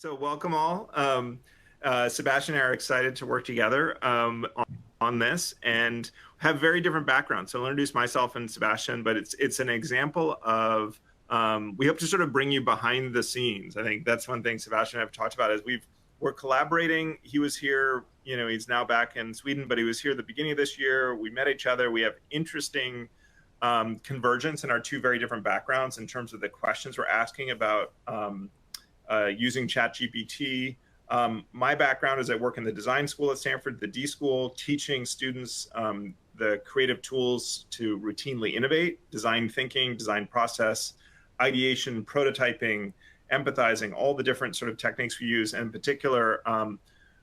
So welcome all. Sebastian and I are excited to work together on this and have very different backgrounds. So I'll introduce myself and Sebastian, but it's an example of, we hope to sort of bring you behind the scenes. I think that's one thing Sebastian and I have talked about is we're collaborating. He was here, he's now back in Sweden, but he was here at the beginning of this year. We met each other. We have interesting convergence in our two very different backgrounds in terms of the questions we're asking about using ChatGPT. My background is I work in the design school at Stanford, the D school, teaching students the creative tools to routinely innovate, design thinking, design process, ideation, prototyping, empathizing, all the different sort of techniques we use. And in particular,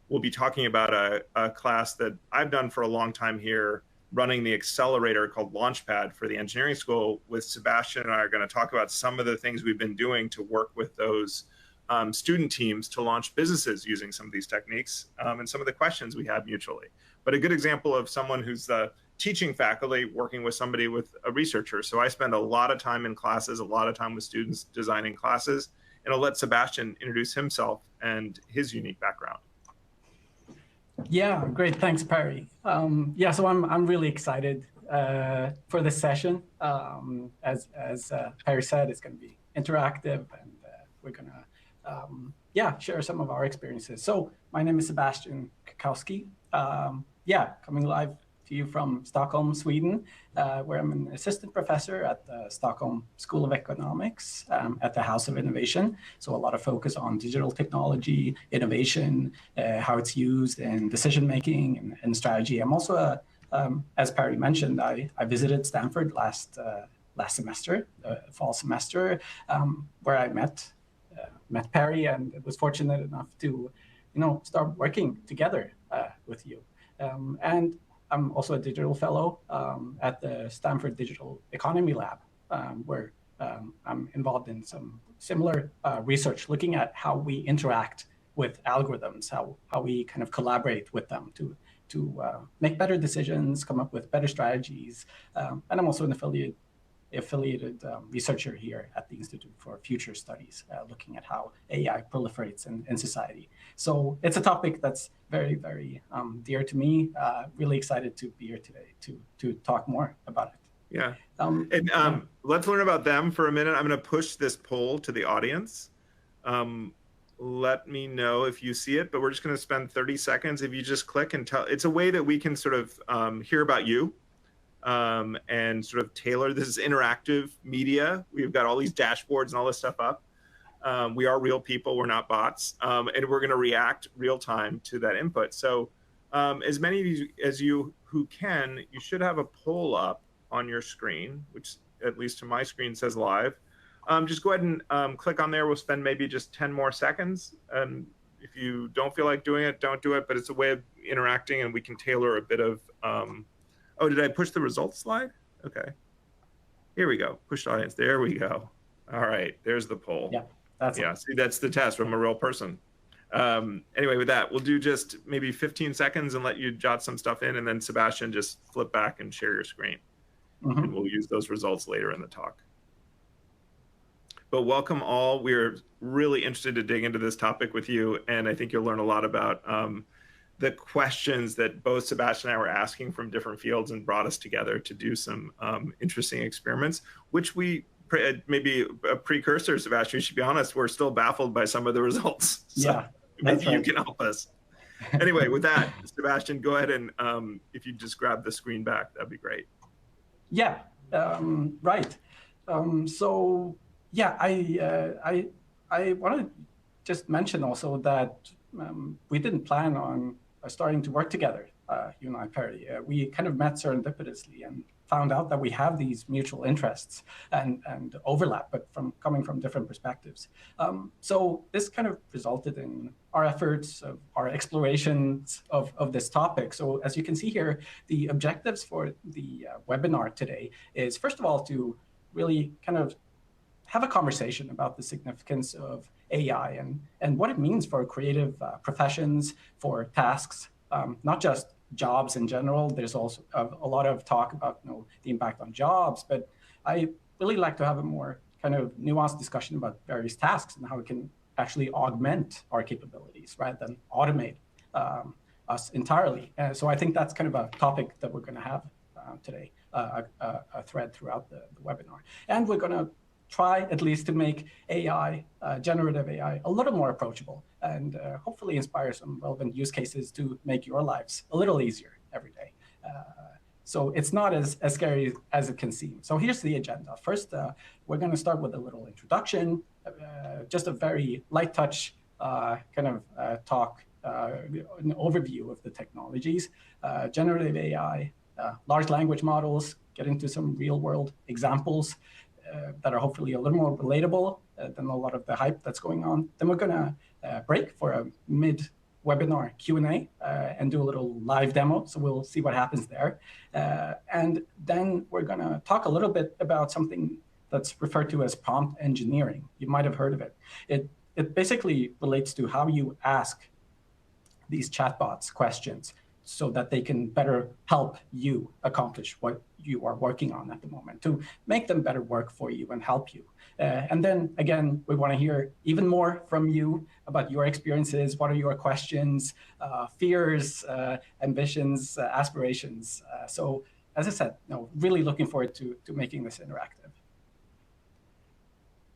we'll be talking about a class that I've done for a long time here, running the accelerator called Launchpad for the engineering school. With Sebastian and I are going to talk about some of the things we've been doing to work with those student teams to launch businesses using some of these techniques and some of the questions we had mutually. But a good example of someone who's the teaching faculty working with somebody with a researcher. So I spend a lot of time in classes, a lot of time with students designing classes, and I'll let Sebastian introduce himself and his unique background. Yeah, great. Thanks, Perry. Yeah, so I'm really excited for this session. As Perry said, it's going to be interactive, and we're going to share some of our experiences. So my name is Sebastian Krakowski. Coming live to you from Stockholm, Sweden, where I'm an assistant professor at the Stockholm School of Economics at the House of Innovation. So a lot of focus on digital technology, innovation, how it's used in decision-making and strategy. I'm also, as Perry mentioned, I visited Stanford last semester, fall semester, where I met Perry and was fortunate enough to, start working together with you. And I'm also a digital fellow at the Stanford Digital Economy Lab, where I'm involved in some similar research, looking at how we interact with algorithms, how we kind of collaborate with them to make better decisions, come up with better strategies. And I'm also an affiliated researcher here at the Institute for Future Studies, looking at how AI proliferates in society. So it's a topic that's very, very dear to me. Really excited to be here today to talk more about it. Yeah. Let's learn about them for a minute. I'm going to push this poll to the audience. Let me know if you see it, but we're just going to spend 30 seconds. If you just click and tell, it's a way that we can sort of hear about you. And sort of tailor. This is interactive media. We've got all these dashboards and all this stuff up. We are real people, we're not bots. And we're going to react real time to that input. So as many of you as you who can, you should have a poll up on your screen, which at least to my screen says live. Just go ahead and click on there. We'll spend maybe just 10 more seconds. If you don't feel like doing it, don't do it. But it's a way of interacting, and we can tailor a bit of oh, did I push the results slide? Okay. Here we go. Push the audience. There we go. All right. There's the poll. Yeah, see, that's the test from a real person. Anyway, with that, we'll do just maybe 15 seconds and let you jot some stuff in, and then Sebastian, just flip back and share your screen. And we'll use those results later in the talk. But welcome all. We're really interested to dig into this topic with you, and I think you'll learn a lot about the questions that both Sebastian and I were asking from different fields and brought us together to do some interesting experiments, which we, maybe a precursor, Sebastian, you should be honest, we're still baffled by some of the results. So maybe you can help us. Anyway, with that, Sebastian, go ahead and if you just grab the screen back, that'd be great. Yeah, right. So yeah, I want to just mention also that we didn't plan on starting to work together, you and I, Perry. We kind of met serendipitously and found out that we have these mutual interests and overlap, but coming from different perspectives. So this kind of resulted in our efforts, of our explorations of this topic. So as you can see here, the objectives for the webinar today is, first of all, to really kind of have a conversation about the significance of AI and what it means for creative professions, for tasks, not just jobs in general. There's also a lot of talk about the impact on jobs, but I really like to have a more kind of nuanced discussion about various tasks and how it can actually augment our capabilities rather than automate us entirely. So I think that's kind of a topic that we're going to have today, a thread throughout the webinar. And we're going to try at least to make AI, generative AI, a little more approachable and hopefully inspire some relevant use cases to make your lives a little easier every day. So it's not as scary as it can seem. So here's the agenda. First, we're going to start with a little introduction, just a very light touch kind of talk, an overview of the technologies, generative AI, large language models, get into some real world examples that are hopefully a little more relatable than a lot of the hype that's going on. Then we're going to break for a mid-webinar Q&A and do a little live demo. So we'll see what happens there. And then we're going to talk a little bit about something that's referred to as prompt engineering. You might have heard of it. It basically relates to how you ask these chatbots questions so that they can better help you accomplish what you are working on at the moment, to make them better work for you and help you. And then, again, we want to hear even more from you about your experiences. What are your questions, fears, ambitions, aspirations? So, as I said, really looking forward to making this interactive.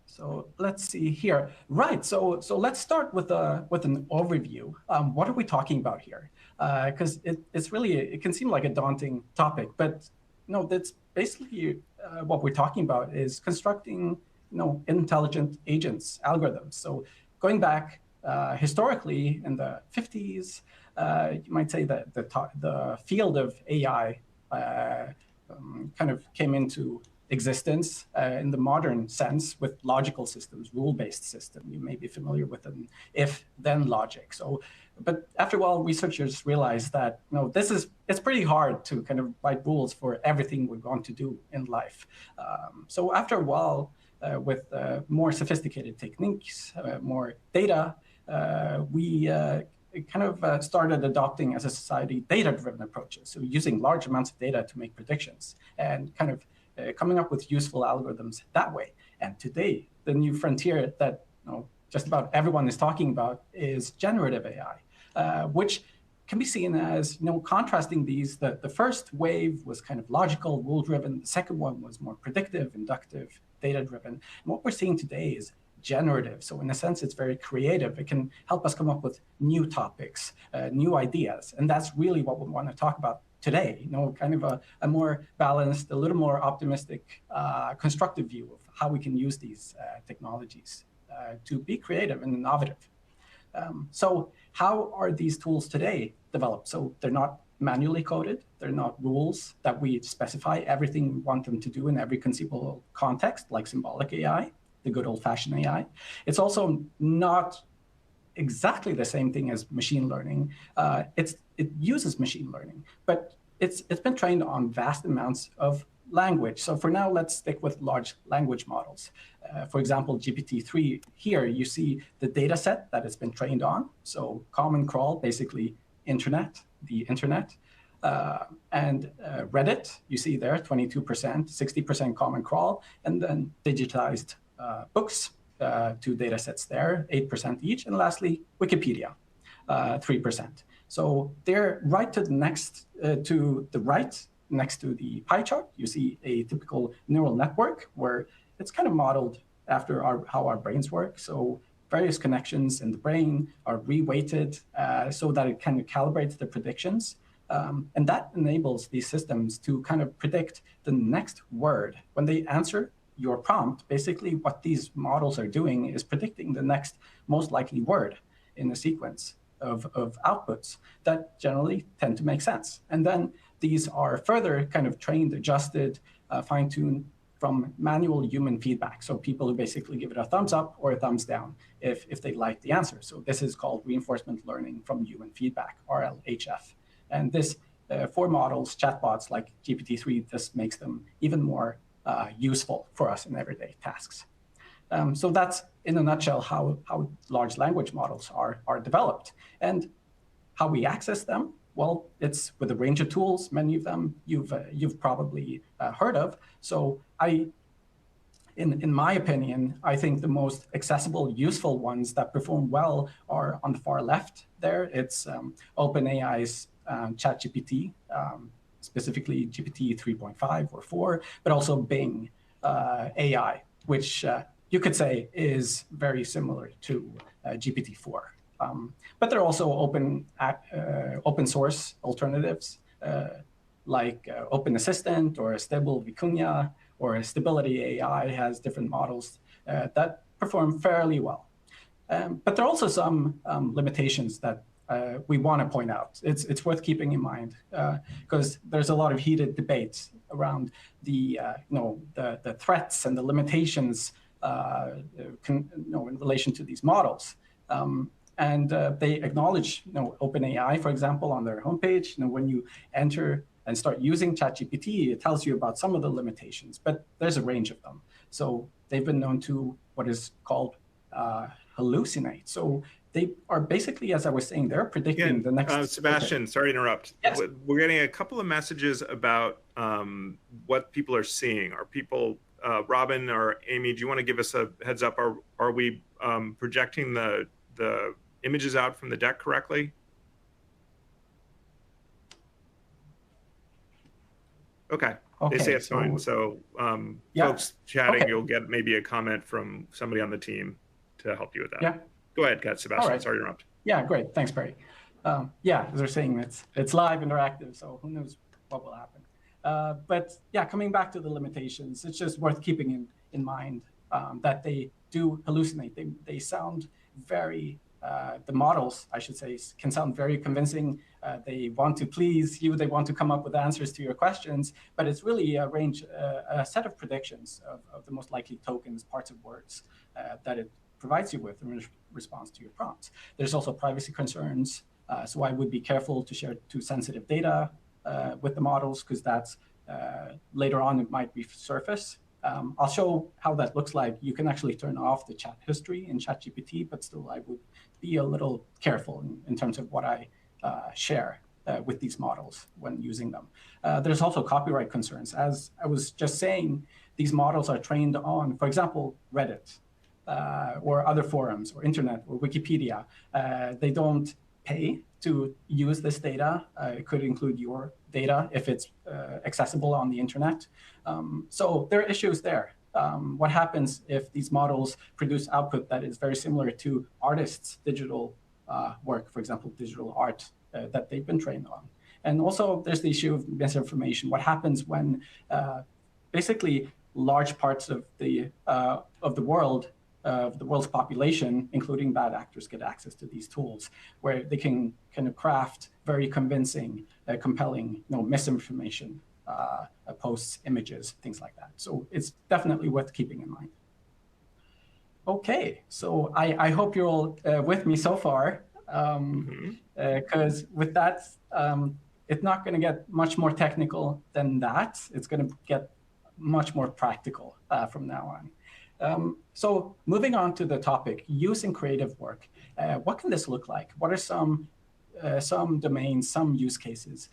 So let's see here. Right. So let's start with an overview. What are we talking about here? Because it's really, it can seem like a daunting topic, but no, that's basically what we're talking about is constructing intelligent agents, algorithms. So going back historically in the 50s, you might say that the field of AI kind of came into existence in the modern sense with logical systems, rule-based system. You may be familiar with an if-then logic. So, but after a while, researchers realized that it's pretty hard to kind of write rules for everything we're going to do in life. So after a while, with more sophisticated techniques, more data, we kind of started adopting as a society data-driven approaches. So using large amounts of data to make predictions and kind of coming up with useful algorithms that way. And today, the new frontier that just about everyone is talking about is generative AI, which can be seen as contrasting these. The first wave was kind of logical, rule-driven. The second one was more predictive, inductive, data-driven. And what we're seeing today is generative. So in a sense, it's very creative. It can help us come up with new topics, new ideas. And that's really what we want to talk about today, kind of a more balanced, a little more optimistic, constructive view of how we can use these technologies to be creative and innovative. So how are these tools today developed? So they're not manually coded. They're not rules that we specify everything we want them to do in every conceivable context, like symbolic AI, the good old-fashioned AI. It's also not exactly the same thing as machine learning. It uses machine learning, but it's been trained on vast amounts of language. So for now, let's stick with large language models. For example, GPT-3, here you see the data set that it's been trained on. So Common Crawl, basically the internet. And Reddit, you see there, 22%, 60% Common Crawl, and then digitized books, 2 data sets there, 8% each. And lastly, Wikipedia, 3%. So they're right to the right, next to the pie chart, you see a typical neural network where it's kind of modeled after how our brains work. So various connections in the brain are reweighted so that it kind of calibrates the predictions. And that enables these systems to kind of predict the next word. When they answer your prompt, basically what these models are doing is predicting the next most likely word in a sequence of outputs that generally tend to make sense. And then these are further kind of trained, adjusted, fine-tuned from manual human feedback. So people who basically give it a thumbs up or a thumbs down if they like the answer. So this is called reinforcement learning from human feedback, RLHF. And this, for models, chatbots like GPT-3, this makes them even more useful for us in everyday tasks. So that's, in a nutshell, how large language models are developed. And how we access them, well, it's with a range of tools. Many of them you've probably heard of. So I in my opinion, I think the most accessible, useful ones that perform well are on the far left there. It's OpenAI's ChatGPT, specifically GPT 3.5 or 4, but also Bing AI, which you could say is very similar to GPT-4. But there are also open source alternatives like Open Assistant or Stable Vicuña or Stability AI has different models that perform fairly well. But there are also some limitations that we want to point out. It's worth keeping in mind because there's a lot of heated debates around the the threats and the limitations in relation to these models. And they acknowledge OpenAI, for example, on their homepage. When you enter and start using ChatGPT, it tells you about some of the limitations, but there's a range of them. So they've been known to what is called hallucinate. So they are basically, as I was saying, they're predicting the next. Sebastian, sorry to interrupt. Yes. We're getting a couple of messages about what people are seeing. Are people, Robin or Amy, do you want to give us a heads up? Are we projecting the images out from the deck correctly? Okay. They say it's fine. So folks chatting, you'll get maybe a comment from somebody on the team to help you with that. Yeah. Go ahead, Sebastian. Right. Sorry to interrupt. Yeah, great. Thanks, Barry. Yeah, as they're saying, it's live, interactive, so who knows what will happen. But yeah, coming back to the limitations, it's just worth keeping in mind that they do hallucinate. They sound very, the models, I should say, can sound very convincing. They want to please you. They want to come up with answers to your questions, but it's really a range, a set of predictions of the most likely tokens, parts of words that it provides you with in response to your prompts. There's also privacy concerns. So I would be careful to share too sensitive data with the models because that's later on it might resurface. I'll show how that looks like. You can actually turn off the chat history in ChatGPT, but still I would be a little careful in terms of what I share with these models when using them. There's also copyright concerns. As I was just saying, these models are trained on, for example, Reddit or other forums or internet or Wikipedia. They don't pay to use this data. It could include your data if it's accessible on the internet. So there are issues there. What happens if these models produce output that is very similar to artists' digital work, for example, digital art that they've been trained on? And also there's the issue of misinformation. What happens when basically large parts of the world's population, including bad actors, get access to these tools where they can kind of craft very convincing, compelling misinformation, posts, images, things like that. So it's definitely worth keeping in mind. Okay, so I hope you're all with me so far, because with that, it's not going to get much more technical than that. It's going to get much more practical from now on. So moving on to the topic, use in creative work. What can this look like? What are some domains, some use cases?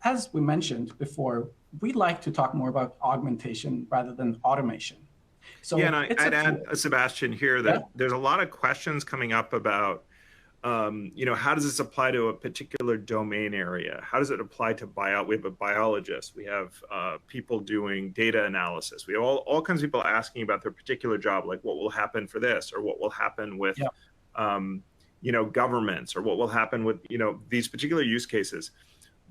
As we mentioned before, we like to talk more about augmentation rather than automation. So yeah, and I'd add, Sebastian, here that there's a lot of questions coming up about, how does this apply to a particular domain area? How does it apply to we have a biologist, we have people doing data analysis. We have all kinds of people asking about their particular job, like what will happen for this, or what will happen with, governments, or what will happen with, these particular use cases.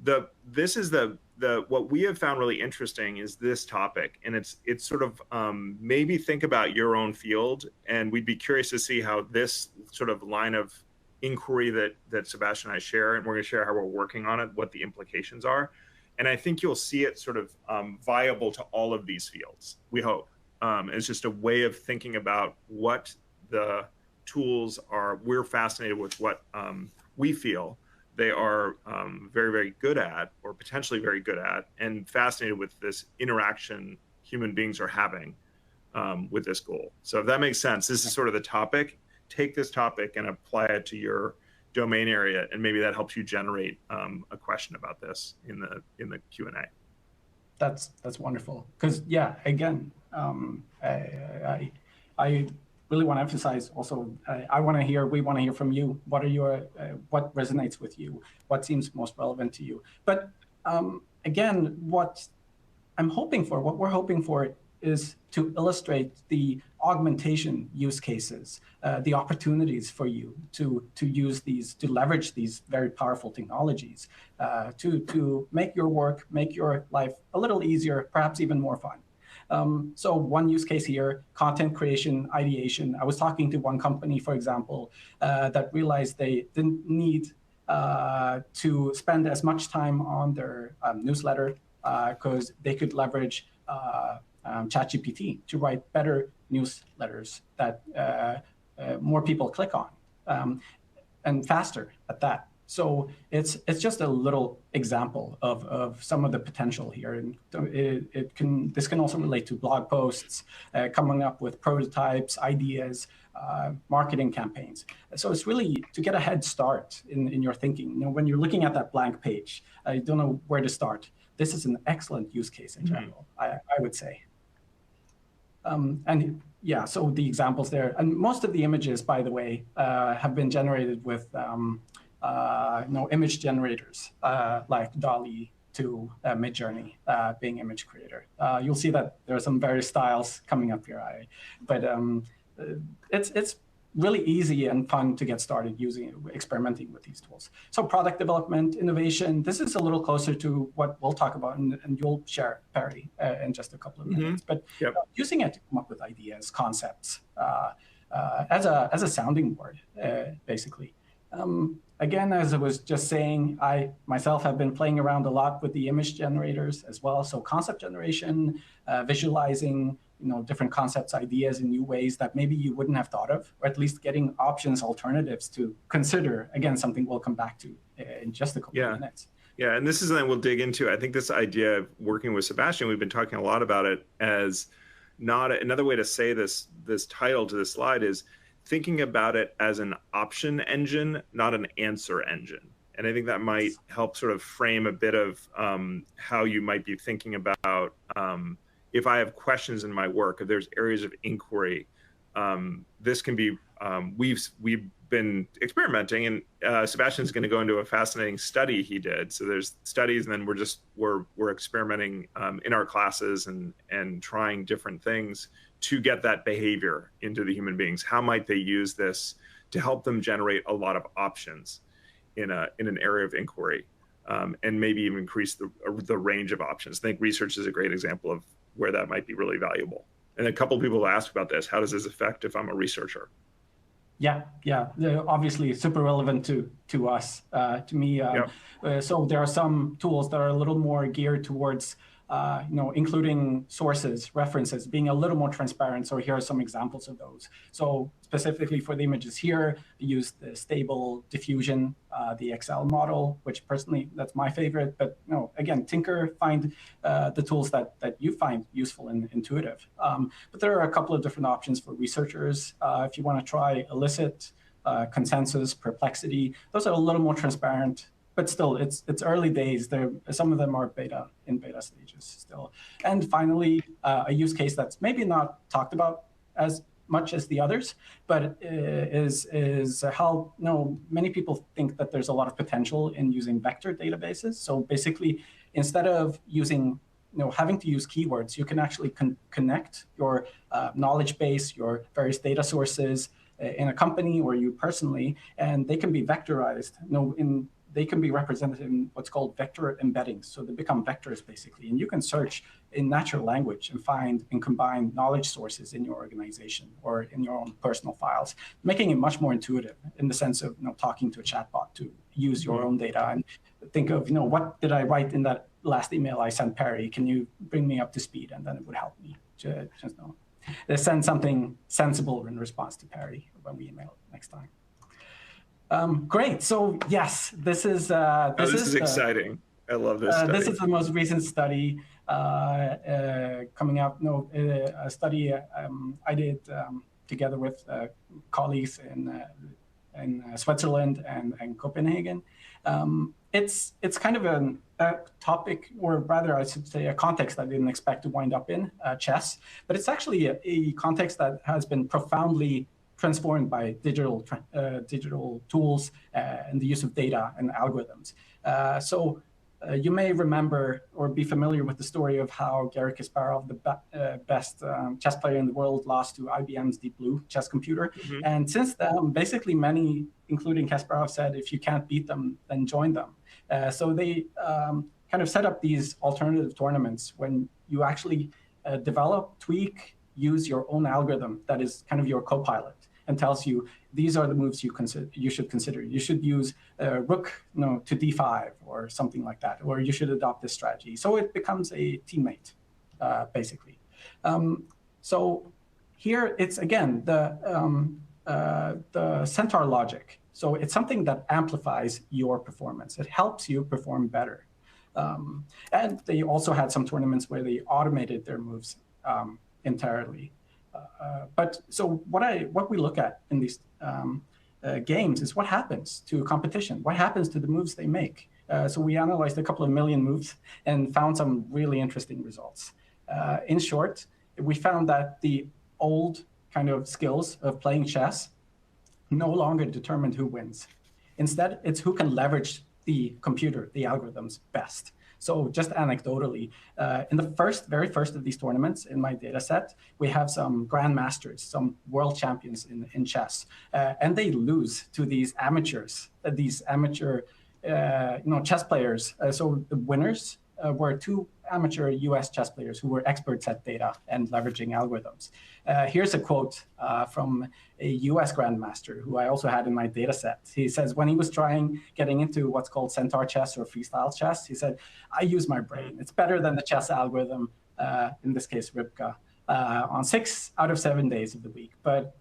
What we have found really interesting is this topic, and it's sort of maybe think about your own field, and we'd be curious to see how this sort of line of inquiry that Sebastian and I share, and we're going to share how we're working on it, what the implications are. And I think you'll see it sort of viable to all of these fields, we hope. It's just a way of thinking about what the tools are. We're fascinated with what we feel they are very, very good at, or potentially very good at, and fascinated with this interaction human beings are having with this goal. So if that makes sense, this is sort of the topic. Take this topic and apply it to your domain area, and maybe that helps you generate a question about this in the Q&A. That's wonderful, because again, I really want to emphasize also, we want to hear from you. What are your, what resonates with you? What seems most relevant to you? But again, what we're hoping for is to illustrate the augmentation use cases, the opportunities for you to use these, to leverage these very powerful technologies, to make your work, make your life a little easier, perhaps even more fun. So one use case here, content creation, ideation. I was talking to one company, for example, that realized they didn't need to spend as much time on their newsletter because they could leverage ChatGPT to write better newsletters that more people click on, and faster at that. So it's just a little example of some of the potential here, and this can also relate to blog posts, coming up with prototypes, ideas, marketing campaigns. So it's really to get a head start in your thinking. You know, when you're looking at that blank page, you don't know where to start. This is an excellent use case in general, I would say. And yeah, so the examples there, and most of the images, by the way, have been generated with image generators like DALL-E to Midjourney being image creator. You'll see that there are some various styles coming up here, but it's really easy and fun to get started experimenting with these tools. So product development, innovation, this is a little closer to what we'll talk about, and you'll share, Perry, in just a couple of minutes. But using it to come up with ideas, concepts, as a sounding board, basically. Again, as I was just saying, I myself have been playing around a lot with the image generators as well. So concept generation, visualizing, different concepts, ideas in new ways that maybe you wouldn't have thought of, or at least getting options, alternatives to consider. Again, something we'll come back to in just a couple of minutes. Yeah, and this is something we'll dig into. I think this idea of working with Sebastian, we've been talking a lot about it as not another way to say this title to this slide is thinking about it as an option engine, not an answer engine. And I think that might help sort of frame a bit of how you might be thinking about if I have questions in my work, if there's areas of inquiry, this can be, we've been experimenting, and Sebastian's going to go into a fascinating study he did. So there's studies, and then we're experimenting in our classes and trying different things to get that behavior into the human beings. How might they use this to help them generate a lot of options in an area of inquiry, and maybe even increase the range of options? I think research is a great example of where that might be really valuable. And a couple of people asked about this. How does this affect if I'm a researcher? Yeah, obviously super relevant to us, to me. So there are some tools that are a little more geared towards including sources, references, being a little more transparent. So here are some examples of those. So specifically for the images here, we use the stable diffusion, the Excel model, which personally, that's my favorite. But again, tinker, find the tools that you find useful and intuitive. But there are a couple of different options for researchers. If you want to try elicit, consensus, perplexity, those are a little more transparent. But still, it's early days. Some of them are in beta stages still. And finally, a use case that's maybe not talked about as much as the others, but is how many people think that there's a lot of potential in using vector databases. So basically, instead of having to use keywords, you can actually connect your knowledge base, your various data sources in a company or you personally, and they can be vectorized. They can be represented in what's called vector embeddings. So they become vectors, basically. And you can search in natural language and find and combine knowledge sources in your organization or in your own personal files, making it much more intuitive in the sense of talking to a chatbot to use your own data and think of, what did I write in that last email I sent Perry? Can you bring me up to speed? And then it would help me to just send something sensible in response to Perry when we email next time. Great. So yes, this is exciting. I love this study. This is the most recent study coming out. A study I did together with colleagues in Switzerland and Copenhagen. It's kind of a topic, or rather I should say a context I didn't expect to wind up in, chess, but it's actually a context that has been profoundly transformed by digital tools and the use of data and algorithms. You may remember or be familiar with the story of how Garry Kasparov, the best chess player in the world, lost to IBM's Deep Blue chess computer. Mm-hmm. And since then, basically many, including Kasparov, said, if you can't beat them, then join them. So they kind of set up these alternative tournaments when you actually develop, tweak, use your own algorithm that is kind of your co-pilot and tells you these are the moves you should consider. You should use rook to d5 or something like that, or you should adopt this strategy. So it becomes a teammate, basically. So here it's, again, the centaur logic. So it's something that amplifies your performance. It helps you perform better. And they also had some tournaments where they automated their moves entirely. But so what we look at in these games is what happens to competition, what happens to the moves they make. So we analyzed a couple of million moves and found some really interesting results. In short, we found that the old kind of skills of playing chess no longer determined who wins. Instead, it's who can leverage the computer, the algorithms best. So just anecdotally, in the very first of these tournaments in my data set, we have some grandmasters, some world champions in chess, and they lose to these amateurs, chess players. So the winners were two amateur US chess players who were experts at data and leveraging algorithms. Here's a quote from a US grandmaster who I also had in my data set. He says, when he was getting into what's called centaur chess or freestyle chess, he said, I use my brain. It's better than the chess algorithm, in this case, Ripka, on 6 out of 7 days of the week. But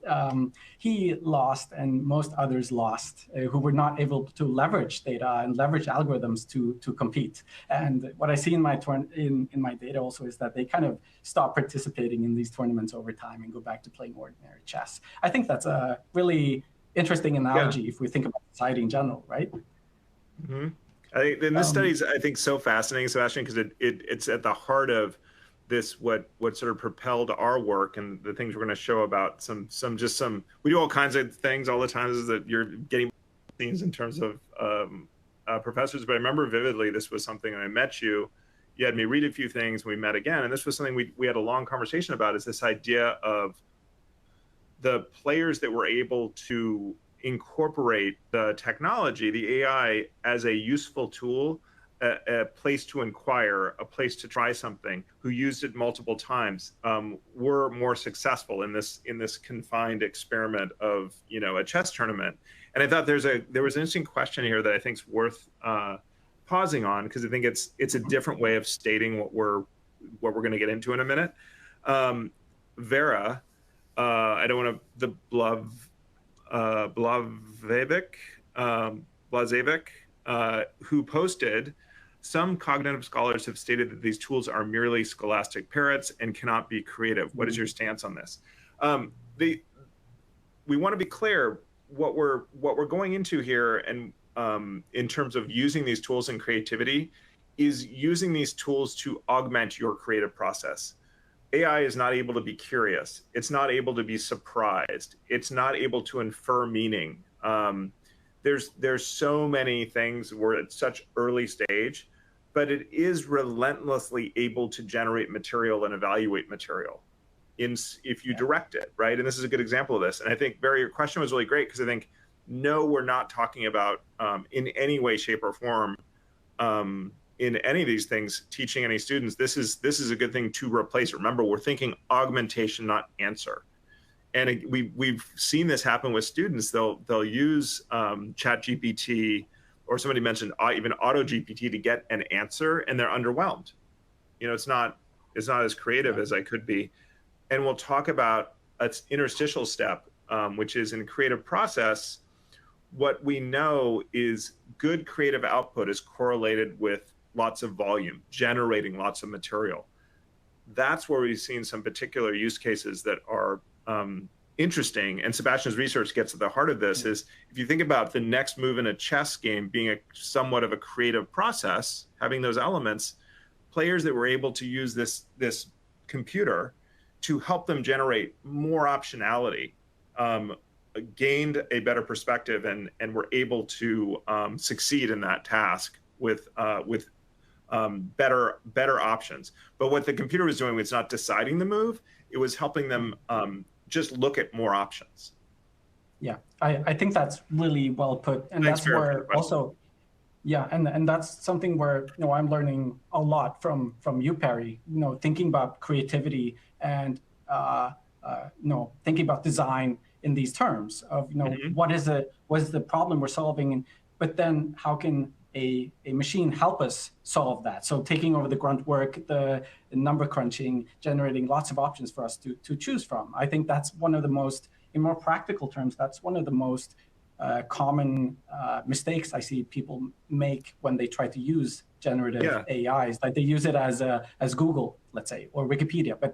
he lost, and most others lost, who were not able to leverage data and leverage algorithms to compete. And what I see in my in my data also is that they kind of stop participating in these tournaments over time and go back to playing ordinary chess. I think that's a really interesting analogy if we think about society in general, right? Mm-hmm. And this study is, I think, so fascinating, Sebastian, because it's at the heart of this, what sort of propelled our work and the things we're going to show about we do all kinds of things all the time, is that you're getting things in terms of professors. But I remember vividly, this was something when I met you, you had me read a few things, we met again, and this was something we had a long conversation about, is this idea of the players that were able to incorporate the technology, the AI, as a useful tool, a place to inquire, a place to try something, who used it multiple times, were more successful in this confined experiment of a chess tournament. And I thought there was an interesting question here that I think is worth pausing on, because I think it's a different way of stating what we're going to get into in a minute. Vera, I don't want to, the Blazevic, who posted, some cognitive scholars have stated that these tools are merely scholastic parrots and cannot be creative. What is your stance on this? We want to be clear what we're going into here, and in terms of using these tools and creativity, is using these tools to augment your creative process. AI is not able to be curious. It's not able to be surprised. It's not able to infer meaning. There's so many things. We're at such early stage, but it is relentlessly able to generate material and evaluate material if you direct it, right? And this is a good example of this. And I think, Barry, your question was really great, because I think, no, we're not talking about in any way, shape, or form in any of these things teaching any students. This is a good thing to replace. Remember, we're thinking augmentation, not answer. And we've seen this happen with students. They'll use ChatGPT, or somebody mentioned even AutoGPT, to get an answer, and they're underwhelmed. It's not as creative as I could be. And we'll talk about an interstitial step, which is in creative process. What we know is good creative output is correlated with lots of volume, generating lots of material. That's where we've seen some particular use cases that are interesting, and Sebastian's research gets at the heart of this, is if you think about the next move in a chess game being somewhat of a creative process, having those elements, players that were able to use this computer to help them generate more optionality, gained a better perspective, and were able to succeed in that task with better options. But what the computer was doing was not deciding the move; it was helping them just look at more options. Yeah, I think that's really well put, and that's where also, yeah, and that's something where I'm learning a lot from you, Perry. Thinking about creativity and thinking about design in these terms of what is the problem we're solving, but then how can a machine help us solve that? So taking over the grunt work, the number crunching, generating lots of options for us to choose from. I think that's one of the most, in more practical terms, that's one of the most common mistakes I see people make when they try to use generative AIs. Like they use it as Google, let's say, or Wikipedia, but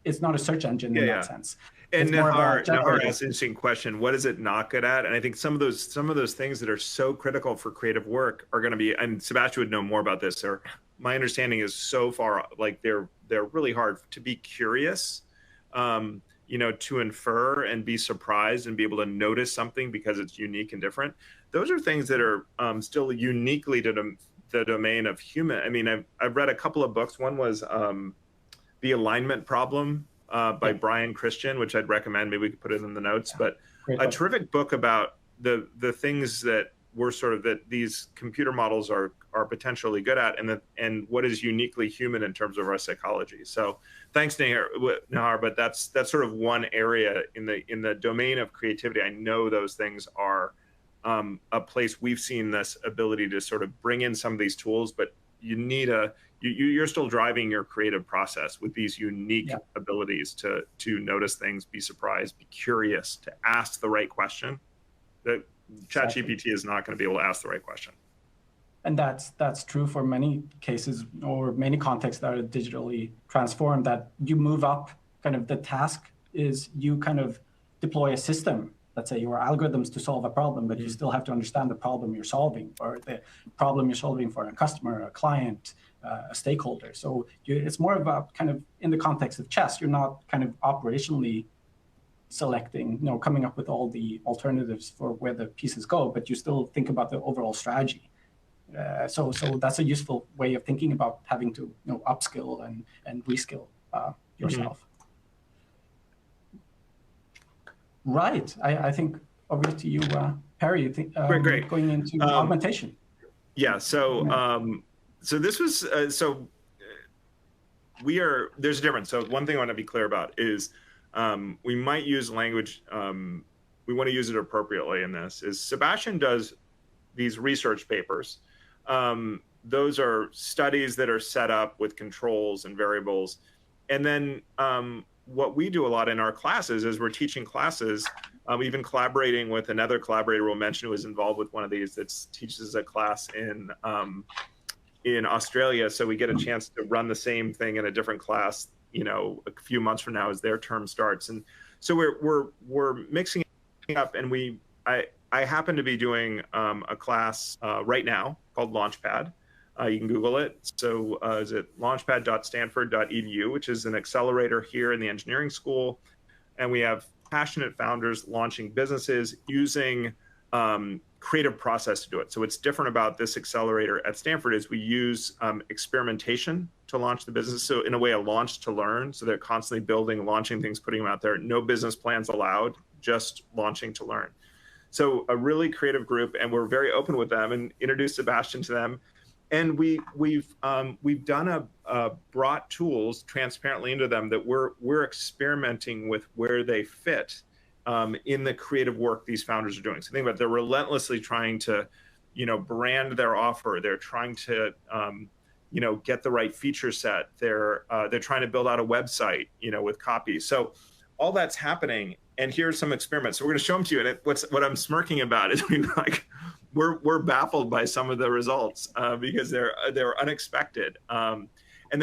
it's not a search engine in that sense. And Nahar asked an interesting question: what is it not good at? And I think some of those things that are so critical for creative work are going to be, and Sebastian would know more about this, or my understanding is so far, like they're really hard to be curious, to infer and be surprised and be able to notice something because it's unique and different. Those are things that are still uniquely to the domain of human. I mean, I've read a couple of books. One was The Alignment Problem by Brian Christian, which I'd recommend. Maybe we could put it in the notes. But a terrific book about the things that that these computer models are potentially good at, and what is uniquely human in terms of our psychology. So thanks, Nahar. But that's sort of one area in the domain of creativity. I know those things are a place we've seen this ability to sort of bring in some of these tools, but you need you're still driving your creative process with these unique abilities to notice things, be surprised, be curious, to ask the right question. That ChatGPT is not going to be able to ask the right question. And that's true for many cases or many contexts that are digitally transformed, that you move up kind of the task is you kind of deploy a system, let's say your algorithms to solve a problem, but you still have to understand the problem you're solving, or the problem you're solving for a customer, a client, a stakeholder. So it's more about kind of in the context of chess, you're not kind of operationally selecting, coming up with all the alternatives for where the pieces go, but you still think about the overall strategy. So that's a useful way of thinking about having to upskill and reskill yourself. Right. I think over to you, Perry. Great. Going into augmentation. Yeah. So so this was there's a difference. So one thing I want to be clear about is we might use language. We want to use it appropriately in this. Is Sebastian does these research papers. Those are studies that are set up with controls and variables. And then what we do a lot in our classes is we're teaching classes. We've been collaborating with another collaborator we'll mention who was involved with one of these that teaches a class in Australia. So we get a chance to run the same thing in a different class, a few months from now as their term starts. And so we're mixing it up, and I happen to be doing a class right now called Launchpad. You can Google it. So is it launchpad.stanford.edu, which is an accelerator here in the engineering school. And we have passionate founders launching businesses using creative process to do it. So what's different about this accelerator at Stanford is we use experimentation to launch the business. So in a way, a launch to learn. So they're constantly building, launching things, putting them out there. No business plans allowed, just launching to learn. So a really creative group, and we're very open with them and introduced Sebastian to them. And we've brought tools transparently into them that we're experimenting with where they fit in the creative work these founders are doing. So think about it, they're relentlessly trying to, brand their offer. They're trying to, get the right feature set. They're trying to build out a website, with copy. So all that's happening. And here's some experiments. So we're going to show them to you. And what I'm smirking about is we're baffled by some of the results because they're unexpected. And And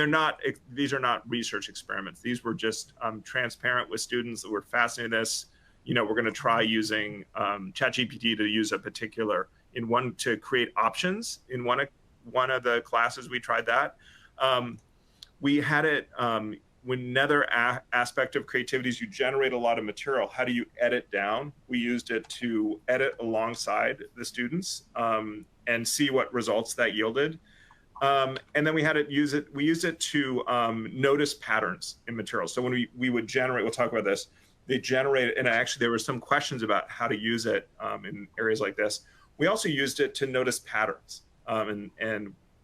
these are not research experiments. These were just transparent with students that were fascinated with this. We're going to try using ChatGPT to use a particular to create options in one of the classes. We tried that. We had it. Another aspect of creativity is you generate a lot of material. How do you edit down? We used it to edit alongside the students and see what results that yielded. And then we used it to notice patterns in materials. So when we would generate, we'll talk about this, they generated, and actually there were some questions about how to use it in areas like this. We also used it to notice patterns. And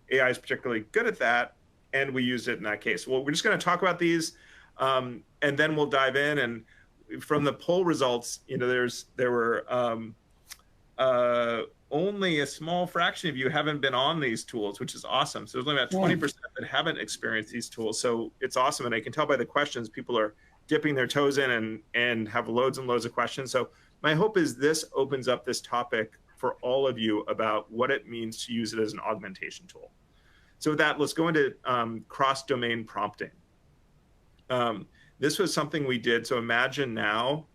AI is particularly good at that. And we used it in that case. Well, we're just going to talk about these, and then we'll dive in. And from the poll results, there were only a small fraction of you haven't been on these tools, which is awesome. So there's only about 20% that haven't experienced these tools. So it's awesome, and I can tell by the questions, people are dipping their toes in and have loads and loads of questions. So my hope is this opens up this topic for all of you about what it means to use it as an augmentation tool. So with that, let's go into cross-domain prompting. This was something we did. So imagine now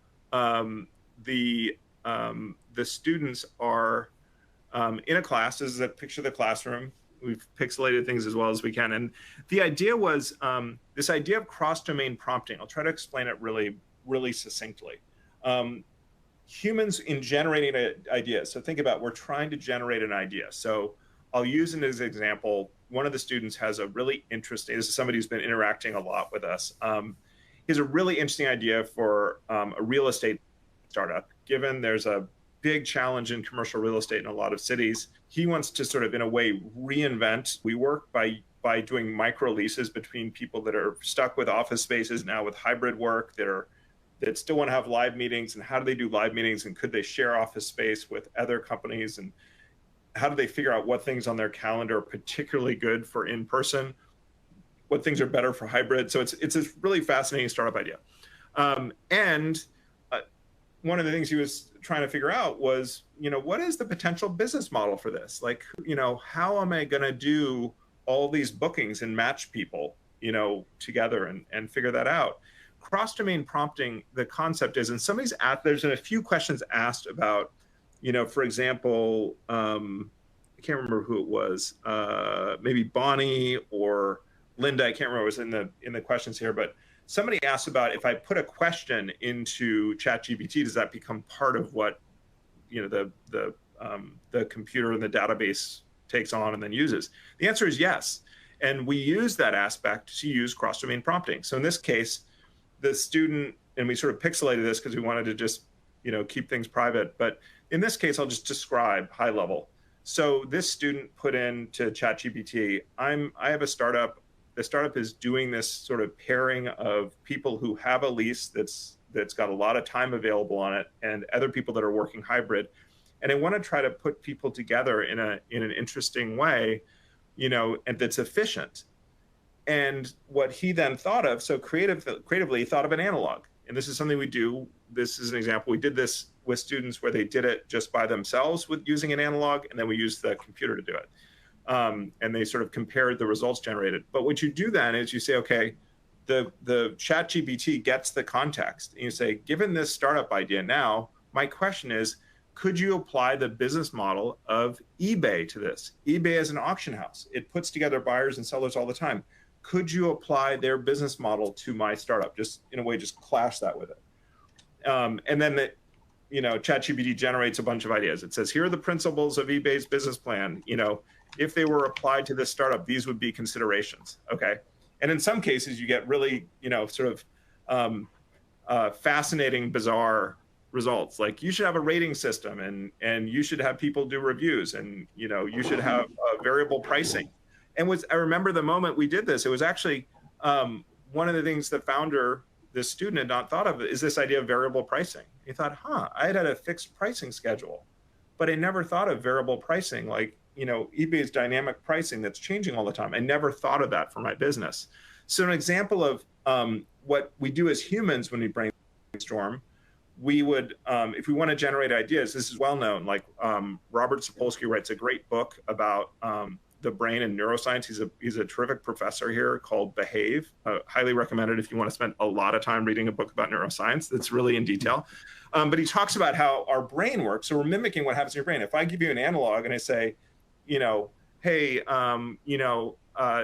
the students are in a class. This is a picture of the classroom. We've pixelated things as well as we can. And the idea was this idea of cross-domain prompting. I'll try to explain it really, really succinctly. Humans in generating ideas. So think about, we're trying to generate an idea. So I'll use it as an example. One of the students has a really interesting, this is somebody who's been interacting a lot with us. He has a really interesting idea for a real estate startup. Given there's a big challenge in commercial real estate in a lot of cities, he wants to sort of, in a way, reinvent WeWork by doing micro leases between people that are stuck with office spaces now with hybrid work, that still want to have live meetings, and how do they do live meetings, and could they share office space with other companies, and how do they figure out what things on their calendar are particularly good for in-person, what things are better for hybrid. So it's a really fascinating startup idea. One of the things he was trying to figure out was, what is the potential business model for this? Like, how am I going to do all these bookings and match people, together and figure that out? Cross-domain prompting, the concept is, and there's been a few questions asked about, for example, I can't remember who it was, maybe Bonnie or Linda, I can't remember, it was in the questions here, but somebody asked about, if I put a question into ChatGPT, does that become part of what, the computer and the database takes on and then uses? The answer is yes. And we use that aspect to use cross-domain prompting. So in this case, the student, and we sort of pixelated this because we wanted to just, keep things private, but in this case, I'll just describe high level. So this student put into ChatGPT, I have a startup. The startup is doing this sort of pairing of people who have a lease that's got a lot of time available on it, and other people that are working hybrid. And I want to try to put people together in an interesting way, and that's efficient. And what he then thought of, so creatively thought of an analog. And this is something we do. This is an example. We did this with students where they did it just by themselves with using an analog, and then we used the computer to do it. And they sort of compared the results generated. But what you do then is you say, okay, the ChatGPT gets the context. And you say, given this startup idea now, my question is, could you apply the business model of eBay to this? eBay is an auction house. It puts together buyers and sellers all the time. Could you apply their business model to my startup? Just in a way, just clash that with it. And then ChatGPT generates a bunch of ideas. It says, here are the principles of eBay's business plan. If they were applied to this startup, these would be considerations. Okay. And in some cases, you get really, sort of fascinating, bizarre results. Like, you should have a rating system, and you should have people do reviews, and you should have variable pricing. And I remember the moment we did this, it was actually one of the things the founder, this student, had not thought of, is this idea of variable pricing. He thought, I had a fixed pricing schedule, but I never thought of variable pricing, like, eBay's dynamic pricing that's changing all the time. I never thought of that for my business. So an example of what we do as humans when we brainstorm, we would, if we want to generate ideas, this is well known, like Robert Sapolsky writes a great book about the brain and neuroscience. He's a terrific professor here called Behave. Highly recommended if you want to spend a lot of time reading a book about neuroscience that's really in detail. But he talks about how our brain works. So we're mimicking what happens in your brain. If I give you an analog and I say, hey,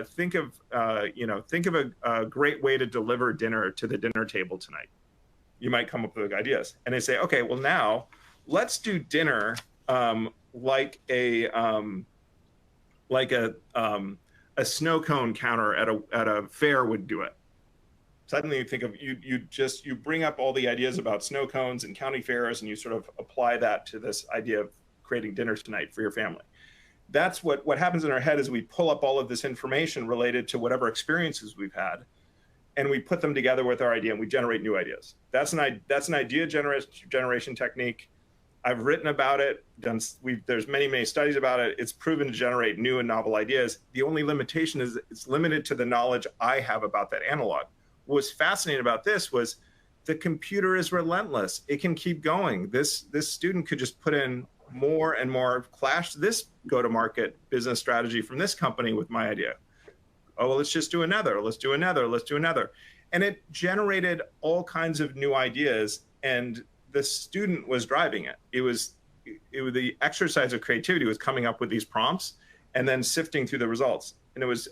think of a great way to deliver dinner to the dinner table tonight. You might come up with ideas. And they say, okay, well now let's do dinner like a snow cone counter at a fair would do it. Suddenly you think of you bring up all the ideas about snow cones and county fairs, and you sort of apply that to this idea of creating dinner tonight for your family. That's what happens in our head is we pull up all of this information related to whatever experiences we've had, and we put them together with our idea and we generate new ideas. That's an idea generation technique. I've written about it. There's many studies about it. It's proven to generate new and novel ideas. The only limitation is it's limited to the knowledge I have about that analog. What was fascinating about this was the computer is relentless. It can keep going. This student could just put in more and more, clash this go-to-market business strategy from this company with my idea. Oh, well, let's just do another. Let's do another. Let's do another. And it generated all kinds of new ideas, and the student was driving it. It was the exercise of creativity was coming up with these prompts and then sifting through the results. And it was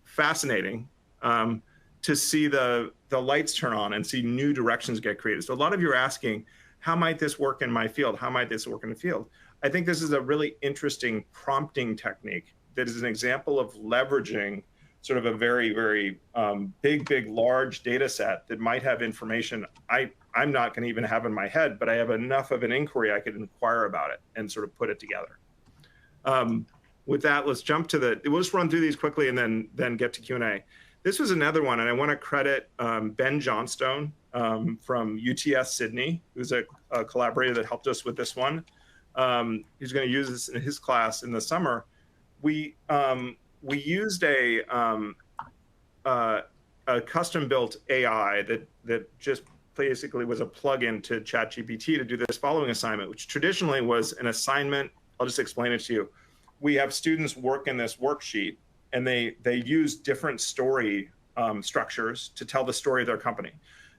fascinating to see the lights turn on and see new directions get created. So a lot of you are asking, how might this work in my field? How might this work in the field? I think this is a really interesting prompting technique that is an example of leveraging sort of a very, very big, large data set that might have information I'm not going to even have in my head, but I have enough of an inquiry I could inquire about it and sort of put it together. With that, let's jump to we'll just run through these quickly and then get to Q&A. This was another one, and I want to credit Ben Johnstone from UTS Sydney, who's a collaborator that helped us with this one. He's going to use this in his class in the summer. We used a custom-built AI that just basically was a plugin to ChatGPT to do this following assignment, which traditionally was an assignment. I'll just explain it to you. We have students work in this worksheet, and they use different story structures to tell the story of their company.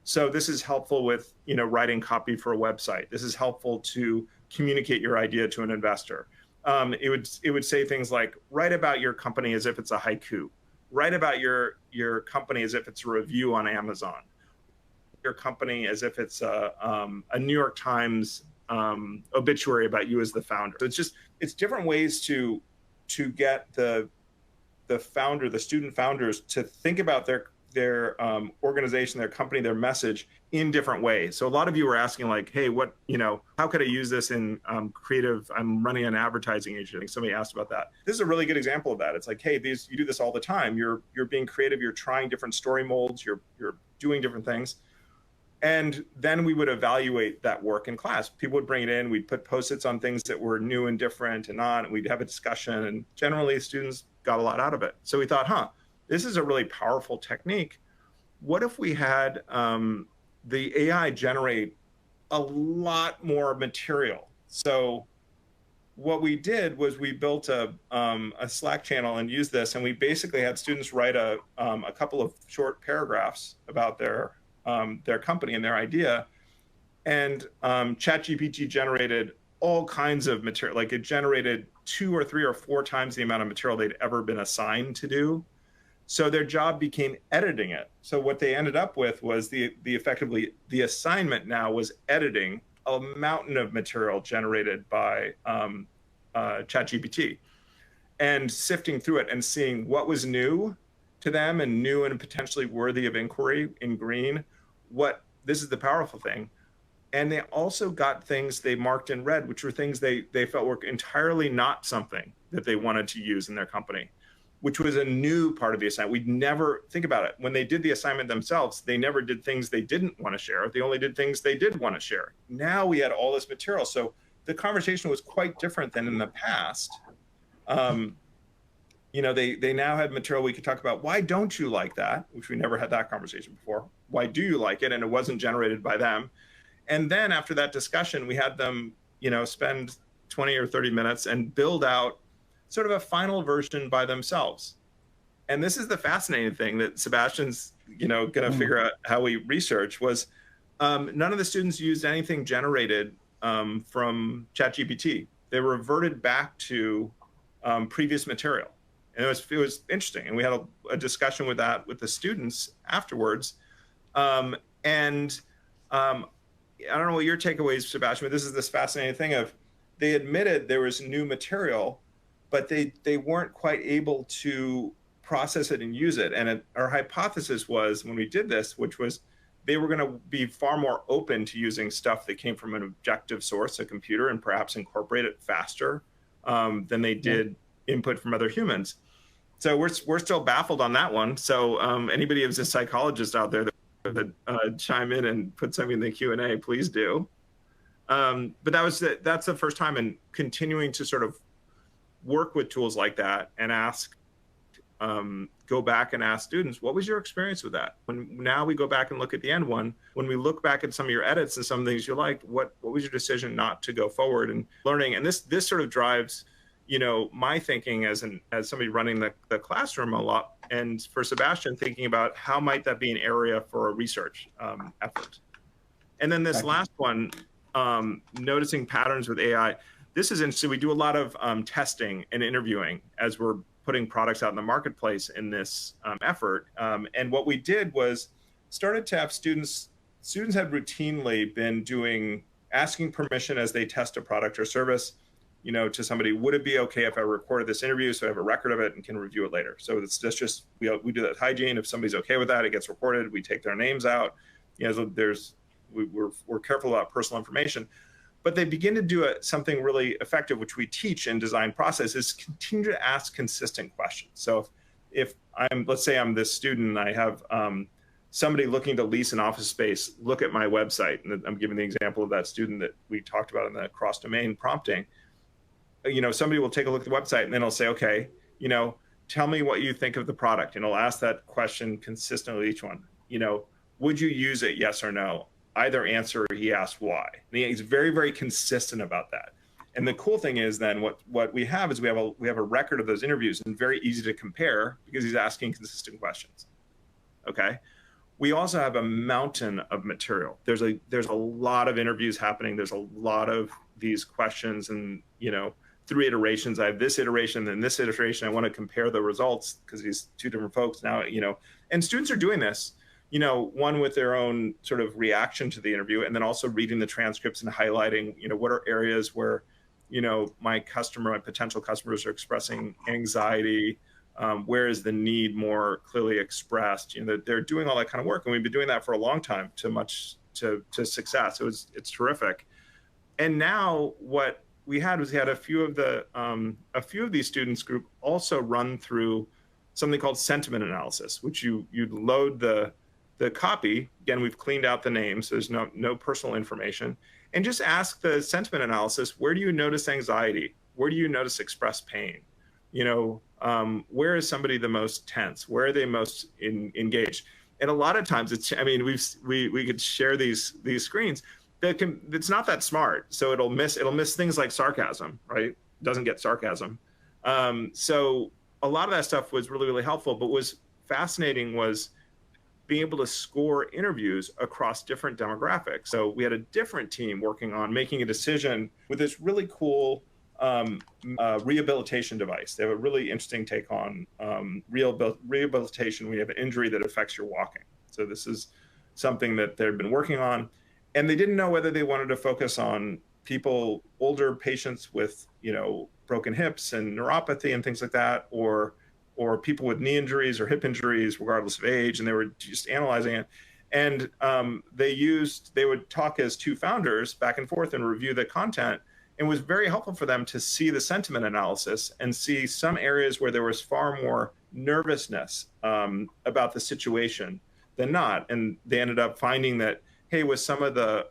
So this is helpful with writing copy for a website. This is helpful to communicate your idea to an investor. It would say things like, write about your company as if it's a haiku. Write about your company as if it's a review on Amazon. Your company as if it's a New York Times obituary about you as the founder. So it's different ways to get the student founders to think about their organization, their company, their message in different ways. So a lot of you were asking like, hey, how could I use this in creative? I'm running an advertising agency. I think somebody asked about that. This is a really good example of that. It's like, hey, you do this all the time. You're being creative. You're trying different story molds. You're doing different things. And then we would evaluate that work in class. People would bring it in. We'd put Post-its on things that were new and different and not. And we'd have a discussion. And generally, students got a lot out of it. So we thought, this is a really powerful technique. What if we had the AI generate a lot more material? So what we did was we built a Slack channel and used this, and we basically had students write a couple of short paragraphs about their company and their idea, and ChatGPT generated all kinds of material. Like it generated 2 or 3 or 4 times the amount of material they'd ever been assigned to do. So their job became editing it. So what they ended up with was effectively the assignment now was editing a mountain of material generated by ChatGPT and sifting through it and seeing what was new to them and new and potentially worthy of inquiry in green. This is the powerful thing. And they also got things they marked in red, which were things they felt were entirely not something that they wanted to use in their company, which was a new part of the assignment. We'd never think about it. When they did the assignment themselves, they never did things they didn't want to share. They only did things they did want to share. Now we had all this material. So the conversation was quite different than in the past. They now had material we could talk about. Why don't you like that? Which we never had that conversation before. Why do you like it? And it wasn't generated by them. And then after that discussion, we had them, spend 20 or 30 minutes and build out sort of a final version by themselves. And this is the fascinating thing that Sebastian's, going to figure out how we research was none of the students used anything generated from ChatGPT. They reverted back to previous material. And it was interesting. And we had a discussion with that with the students afterwards. And I don't know what your takeaways, Sebastian, but this is this fascinating thing of they admitted there was new material, but they weren't quite able to process it and use it. And our hypothesis was when we did this, which was they were going to be far more open to using stuff that came from an objective source, a computer, and perhaps incorporate it faster than they did input from other humans. So we're still baffled on that one. So anybody who's a psychologist out there that chime in and put something in the Q&A, please do. But that's the first time in continuing to sort of work with tools like that and go back and ask students, what was your experience with that? Now we go back and look at the end one, when we look back at some of your edits and some things you liked, what was your decision not to go forward and learning? And this sort of drives, my thinking as somebody running the classroom a lot. And for Sebastian, thinking about how might that be an area for a research effort. And then this last one, noticing patterns with AI. This is interesting. We do a lot of testing and interviewing as we're putting products out in the marketplace in this effort. And what we did was started to have students have routinely been asking permission as they test a product or service, to somebody, would it be okay if I recorded this interview so I have a record of it and can review it later? So it's just, we do that hygiene. If somebody's okay with that, it gets recorded. We take their names out. We're careful about personal information. But they begin to do something really effective, which we teach in design process, is continue to ask consistent questions. So if let's say I'm this student, and I have somebody looking to lease an office space, look at my website, and I'm giving the example of that student that we talked about in the cross-domain prompting. Somebody will take a look at the website and then it'll say, okay, tell me what you think of the product. And it'll ask that question consistently, each one, would you use it? Yes or no? Either answer, he asked why. And he's very, very consistent about that. And the cool thing is then what we have is we have a record of those interviews, and very easy to compare because he's asking consistent questions. Okay. We also have a mountain of material. There's a lot of interviews happening. There's a lot of these questions, and 3 iterations. I have this iteration, then this iteration. I want to compare the results because these 2 different folks now, and students are doing this, one with their own sort of reaction to the interview, and then also reading the transcripts and highlighting, what are areas where, my potential customers are expressing anxiety, where is the need more clearly expressed? They're doing all that kind of work, and we've been doing that for a long time to success. It's terrific. And now what we had a few of these students group also run through something called sentiment analysis, which you'd load the copy. Again, we've cleaned out the names. So there's no personal information, and just ask the sentiment analysis. Where do you notice anxiety? Where do you notice expressed pain? Where is somebody the most tense? Where are they most engaged? And a lot of times we could share these screens. It's not that smart, so it'll miss things like sarcasm, right? It doesn't get sarcasm. So a lot of that stuff was really, really helpful. But what was fascinating was being able to score interviews across different demographics. So we had a different team working on making a decision with this really cool rehabilitation device. They have a really interesting take on rehabilitation when you have an injury that affects your walking. So this is something that they've been working on. And they didn't know whether they wanted to focus on older patients with, broken hips and neuropathy and things like that, or people with knee injuries or hip injuries, regardless of age. And they were just analyzing it. And they would talk as 2 founders back and forth and review the content. And it was very helpful for them to see the sentiment analysis and see some areas where there was far more nervousness about the situation than not. And they ended up finding that, hey, with some of the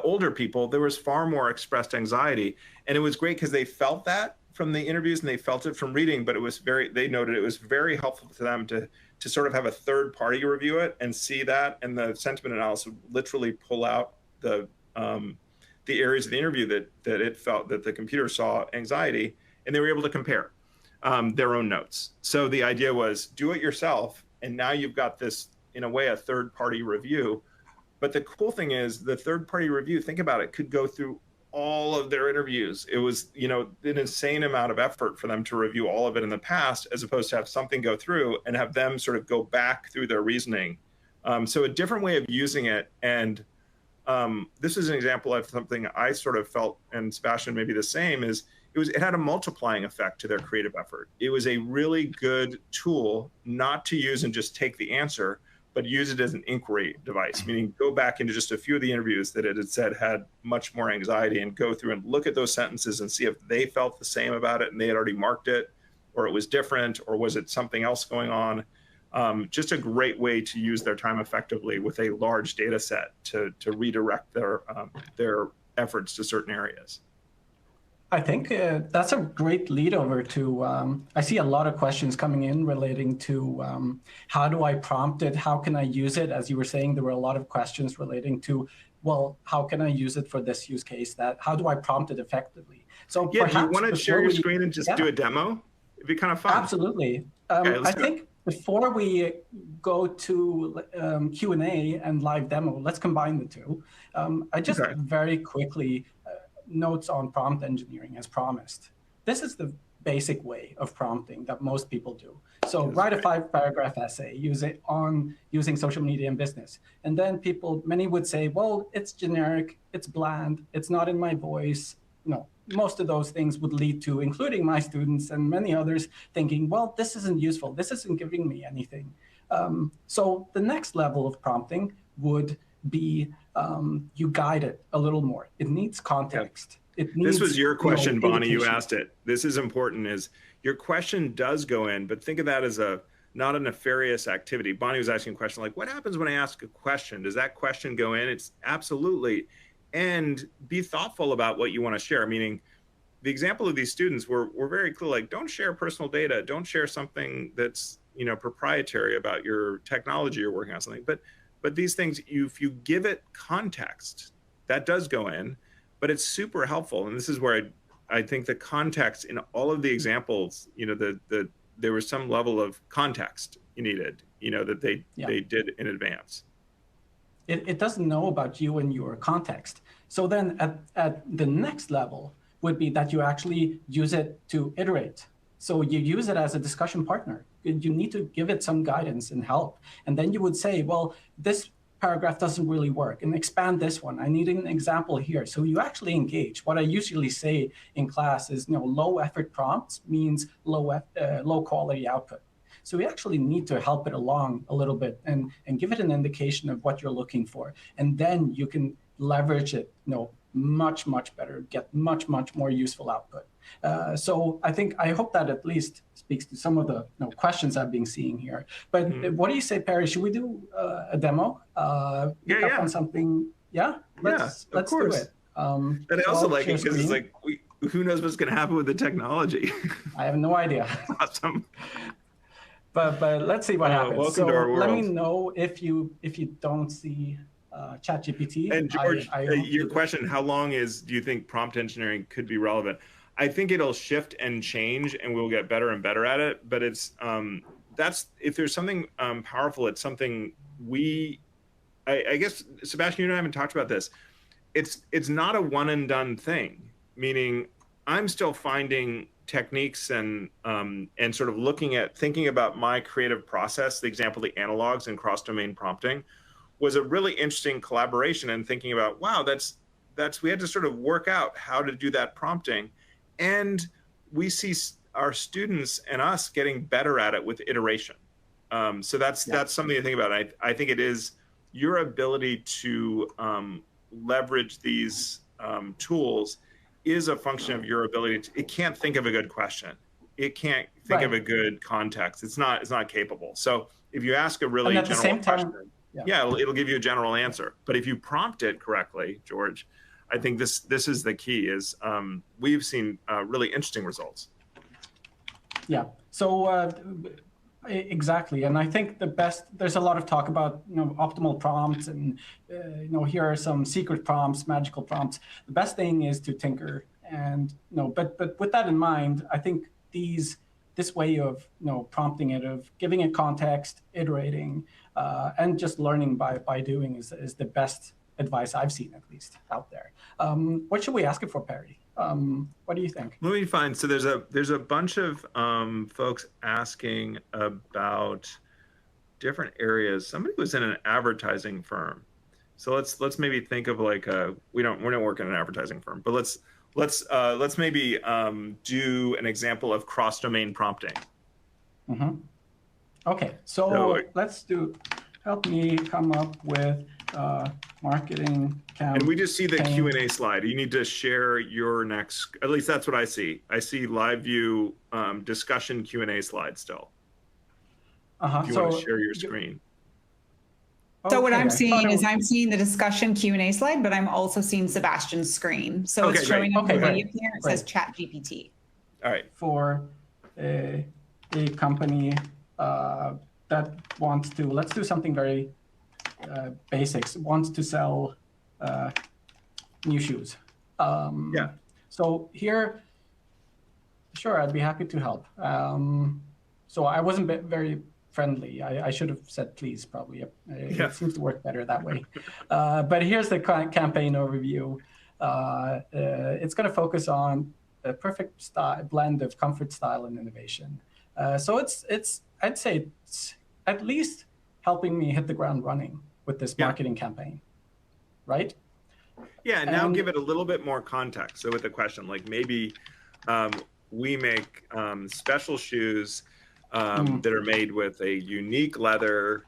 older people, there was far more expressed anxiety. And it was great because they felt that from the interviews and they felt it from reading, but they noted it was very helpful to them to sort of have a third party review it and see that. And the sentiment analysis would literally pull out the areas of the interview that it felt that the computer saw anxiety. and they were able to compare their own notes. So the idea was do it yourself, and now you've got this, in a way, a third-party review. But the cool thing is the third-party review, think about it, could go through all of their interviews. It was, an insane amount of effort for them to review all of it in the past, as opposed to have something go through and have them sort of go back through their reasoning. So a different way of using it. And this is an example of something I sort of felt, and Sebastian maybe the same, is it had a multiplying effect to their creative effort. It was a really good tool not to use and just take the answer, but use it as an inquiry device, meaning go back into just a few of the interviews that it had said had much more anxiety and go through and look at those sentences and see if they felt the same about it and they had already marked it, or it was different, or was it something else going on. Just a great way to use their time effectively with a large data set to redirect their efforts to certain areas. I think that's a great lead over to, I see a lot of questions coming in relating to how do I prompt it? How can I use it? As you were saying, there were a lot of questions relating to, well, how can I use it for this use case? How do I prompt it effectively? So yeah, do you want to share your screen and just do a demo? It'd be kind of fun. Absolutely. Okay, I think before we go to Q&A and live demo, let's combine the two. I just very quickly, notes on prompt engineering as promised. This is the basic way of prompting that most people do. So write a 5-paragraph essay, use it on using social media and business. And then many would say, well, it's generic, it's bland, it's not in my voice. Most of those things would lead to, including my students and many others, thinking, well, this isn't useful, this isn't giving me anything. So the next level of prompting would be you guide it a little more. It needs context. It needs, this was your question, Bonnie. You asked it. This is important. Is your question does go in, but think of that as not a nefarious activity. Bonnie was asking a question like, what happens when I ask a question? Does that question go in? It's absolutely. And be thoughtful about what you want to share. Meaning, the example of these students were very clear. Like, don't share personal data. Don't share something that's proprietary about your technology you're working on something. But these things, if you give it context, that does go in, but it's super helpful. And this is where I think the context in all of the examples, there was some level of context you needed, that they did in advance. It doesn't know about you and your context. So then at the next level would be that you actually use it to iterate. So you use it as a discussion partner. You need to give it some guidance and help. And then you would say, well, this paragraph doesn't really work, and expand this one. I need an example here. So you actually engage. What I usually say in class is, low effort prompts means low quality output. So we actually need to help it along a little bit and give it an indication of what you're looking for. And then you can leverage it, much, much better, get much, much more useful output. So I hope that at least speaks to some of the questions I've been seeing here. But what do you say, Perry? Should we do a demo? Pick up on something? Yeah, let's do it. And I also like it because it's like, who knows what's going to happen with the technology? I have no idea. Awesome. But let's see what happens. Welcome to our world. Let me know if you don't see ChatGPT. And George, your question, how long do you think prompt engineering could be relevant? I think it'll shift and change, and we'll get better and better at it. But it's if there's something powerful, it's something I guess, Sebastian, you and I haven't talked about this. It's not a one and done thing. Meaning, I'm still finding techniques and sort of thinking about my creative process. The example, the analogs and cross-domain prompting, was a really interesting collaboration and thinking about, wow, we had to sort of work out how to do that prompting. And we see our students and us getting better at it with iteration. So that's something to think about. I think it is your ability to leverage these tools is a function of your ability it can't think of a good question. It can't think of a good context. It's not capable. So if you ask a really general question, it'll give you a general answer. But if you prompt it correctly, George, I think this is the key. Is we've seen really interesting results. Yeah. So exactly, and I think there's a lot of talk about optimal prompts, and here are some secret prompts, magical prompts. The best thing is to tinker and but with that in mind, I think this way of prompting it, of giving it context, iterating, and just learning by doing is the best advice I've seen, at least, out there. What should we ask it for, Perry? What do you think? Let me find. So there's a bunch of folks asking about different areas. Somebody was in an advertising firm. So let's maybe think of like we're not working in an advertising firm, but let's maybe do an example of cross-domain prompting. Mm-hmm. Okay, so let's help me come up with marketing campaign. And we just see the Q&A slide. You need to share your next, at least that's what I see. I see live view discussion Q&A slide still. If you want to share your screen. So what I'm seeing is I'm seeing the discussion Q&A slide, but I'm also seeing Sebastian's screen. So it's showing up the video here. It says ChatGPT. All right. For a company that wants to, let's do something very basics, wants to sell new shoes. Yeah. So here, sure, I'd be happy to help. So I wasn't very friendly. I should have said please, probably. It seems to work better that way. But here's the campaign overview. It's going to focus on a perfect blend of comfort, style, and innovation. So I'd say it's at least helping me hit the ground running with this marketing campaign, right? Yeah, and now give it a little bit more context. So with the question, like maybe we make special shoes that are made with a unique leather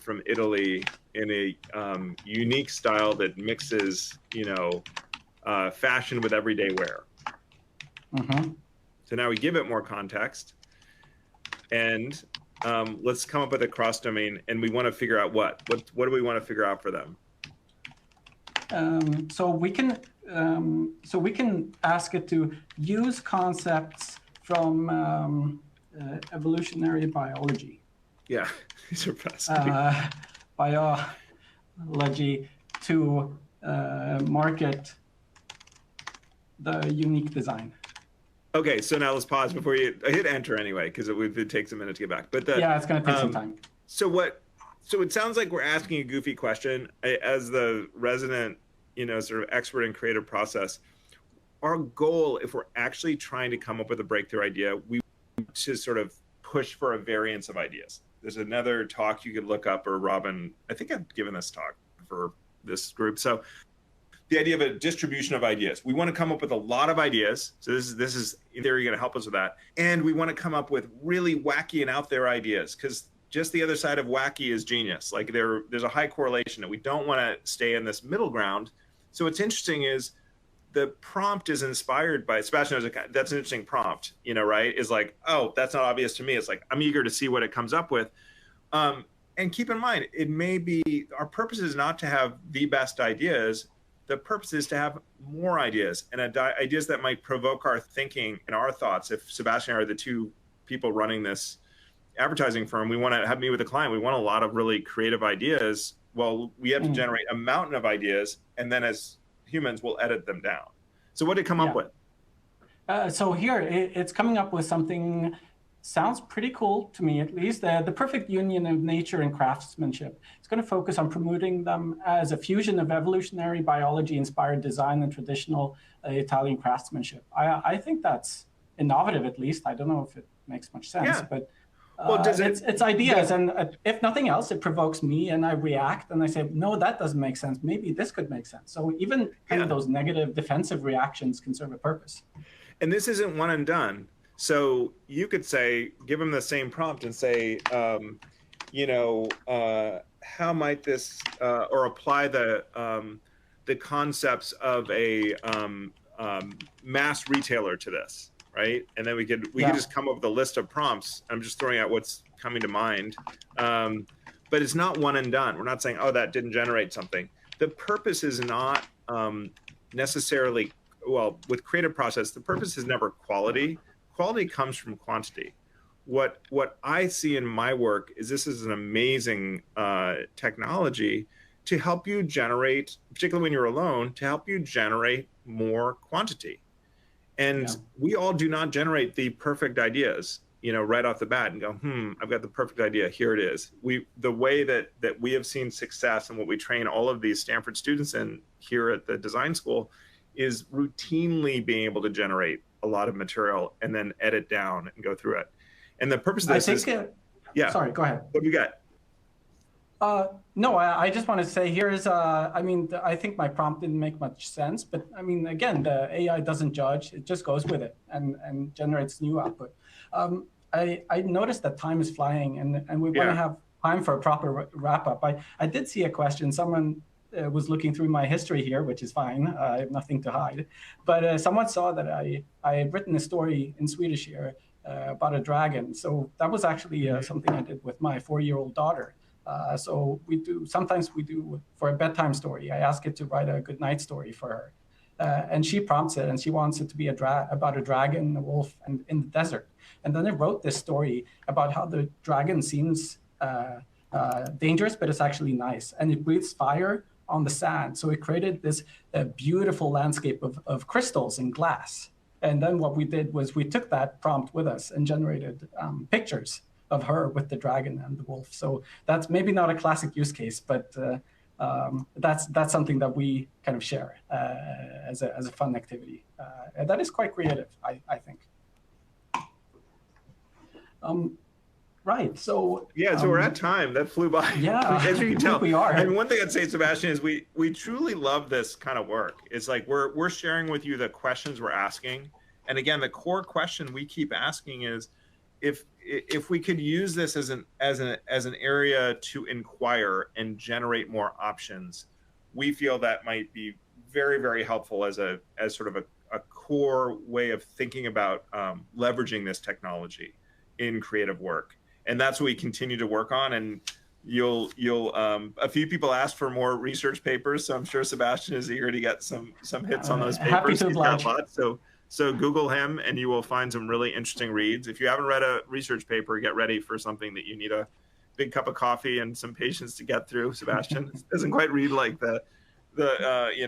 from Italy in a unique style that mixes, fashion with everyday wear. Mm-hmm. So now we give it more context, and let's come up with a cross domain, and we want to figure out what do we want to figure out for them. So we can ask it to use concepts from evolutionary biology. Yeah, these are fascinating. Biology to market the unique design. Okay, so now let's pause before I hit enter anyway, because it takes a minute to get back. But it's going to take some time. So it sounds like we're asking a goofy question. As the resident, sort of expert in creative process, our goal, if we're actually trying to come up with a breakthrough idea, we to sort of push for a variance of ideas. There's another talk you could look up, or Robin, I think I've given this talk for this group. So the idea of a distribution of ideas. We want to come up with a lot of ideas. So this is in theory going to help us with that. And we want to come up with really wacky and out there ideas, because just the other side of wacky is genius. Like there's a high correlation, and we don't want to stay in this middle ground. So what's interesting is the prompt is inspired by Sebastian. That's an interesting prompt, right? Is like, oh, that's not obvious to me. It's like, I'm eager to see what it comes up with. And keep in mind, it may be our purpose is not to have the best ideas. The purpose is to have more ideas, and ideas that might provoke our thinking and our thoughts. If Sebastian and I are the two people running this advertising firm, we want to meet with a client. We want a lot of really creative ideas. Well, we have to generate a mountain of ideas, and then as humans, we'll edit them down. So what did it come up with? So here, it's coming up with something sounds pretty cool to me, at least. The perfect union of nature and craftsmanship. It's going to focus on promoting them as a fusion of evolutionary biology-inspired design and traditional Italian craftsmanship. I think that's innovative, at least. I don't know if it makes much sense, but it's ideas. And if nothing else, it provokes me, and I react, and I say, no, that doesn't make sense. Maybe this could make sense. So even kind of those negative defensive reactions can serve a purpose. And this isn't one and done. So you could say, give them the same prompt and say, how might this, or apply the concepts of a mass retailer to this, right? And then we could just come up with a list of prompts. I'm just throwing out what's coming to mind, but it's not one and done. We're not saying, oh, that didn't generate something. The purpose is not necessarily, well, with creative process, the purpose is never quality. Quality comes from quantity. What I see in my work is this is an amazing technology to help you generate, particularly when you're alone, to help you generate more quantity. And we all do not generate the perfect ideas, right off the bat and go, I've got the perfect idea. Here it is. The way that we have seen success and what we train all of these Stanford students in here at the design school is routinely being able to generate a lot of material and then edit down and go through it. And the purpose of this is, sorry, go ahead. What do you got? No, I just want to say I think my prompt didn't make much sense, but I mean, again, the AI doesn't judge, it just goes with it and generates new output. I noticed that time is flying and we want to have time for a proper wrap up. I did see a question. Someone was looking through my history here, which is fine. I have nothing to hide. But someone saw that I had written a story in Swedish here about a dragon. So that was actually something I did with my 4-year-old daughter. So sometimes we do for a bedtime story. I ask it to write a good night story for her. And she prompts it, and she wants it to be about a dragon, a wolf, and in the desert. And then I wrote this story about how the dragon seems dangerous, but it's actually nice. And it breathes fire on the sand. So it created this beautiful landscape of crystals and glass. And then what we did was we took that prompt with us and generated pictures of her with the dragon and the wolf. So that's maybe not a classic use case, but that's something that we kind of share as a fun activity. And that is quite creative, I think. Right. So so we're at time. That flew by. Yeah, as you can tell, we are. And one thing I'd say, Sebastian, is we truly love this kind of work. It's like we're sharing with you the questions we're asking, and again, the core question we keep asking is, if we could use this as an area to inquire and generate more options, we feel that might be very, very helpful as sort of a core way of thinking about leveraging this technology in creative work. And that's what we continue to work on. And you'll a few people asked for more research papers, so I'm sure Sebastian is eager to get some hits on those papers. Happy to oblige. So Google him and you will find some really interesting reads. If you haven't read a research paper, get ready for something that you need a big cup of coffee and some patience to get through. Sebastian doesn't quite read like the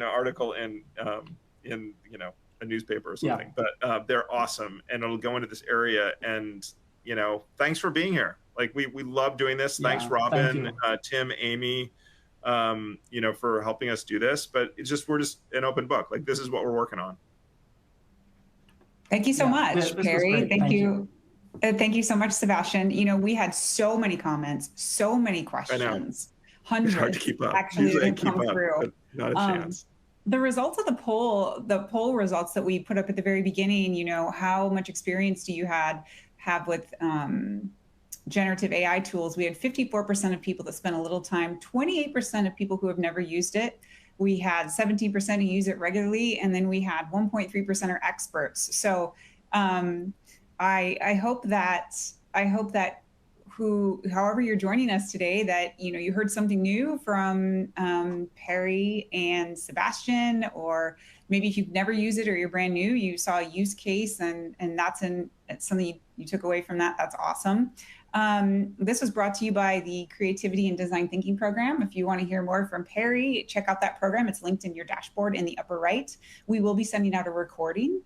article in a newspaper or something, but they're awesome and it'll go into this area. And thanks for being here. Like we love doing this. Thanks, Robin, Tim, Amy, for helping us do this. But we're just an open book. Like this is what we're working on. Thank you so much, Perry. Thank you. Thank you so much, Sebastian. We had so many comments, so many questions, hundreds. It's hard to keep up. Actually didn't come through. Not a chance. The results of the poll results that we put up at the very beginning, how much experience do you have with generative AI tools? We had 54% of people that spent a little time, 28% of people who have never used it. We had 17% who use it regularly, and then we had 1.3% are experts. So I hope that however you're joining us today, that you heard something new from Perry and Sebastian, or maybe if you've never used it or you're brand new, you saw a use case and that's something you took away from that. That's awesome. This was brought to you by the Creativity and Design Thinking program. If you want to hear more from Perry, check out that program. It's linked in your dashboard in the upper right. We will be sending out a recording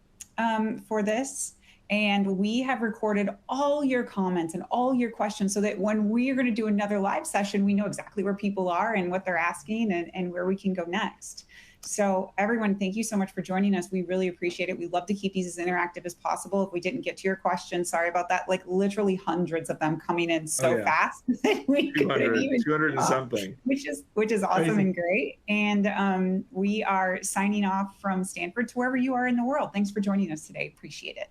for this. And we have recorded all your comments and all your questions so that when we are going to do another live session, we know exactly where people are and what they're asking and where we can go next. So everyone, thank you so much for joining us. We really appreciate it. We love to keep these as interactive as possible. If we didn't get to your question, sorry about that. Like literally hundreds of them coming in so fast that we couldn't even 200 and something. Which is awesome. Crazy. And great. And we are signing off from Stanford to wherever you are in the world. Thanks for joining us today. Appreciate it.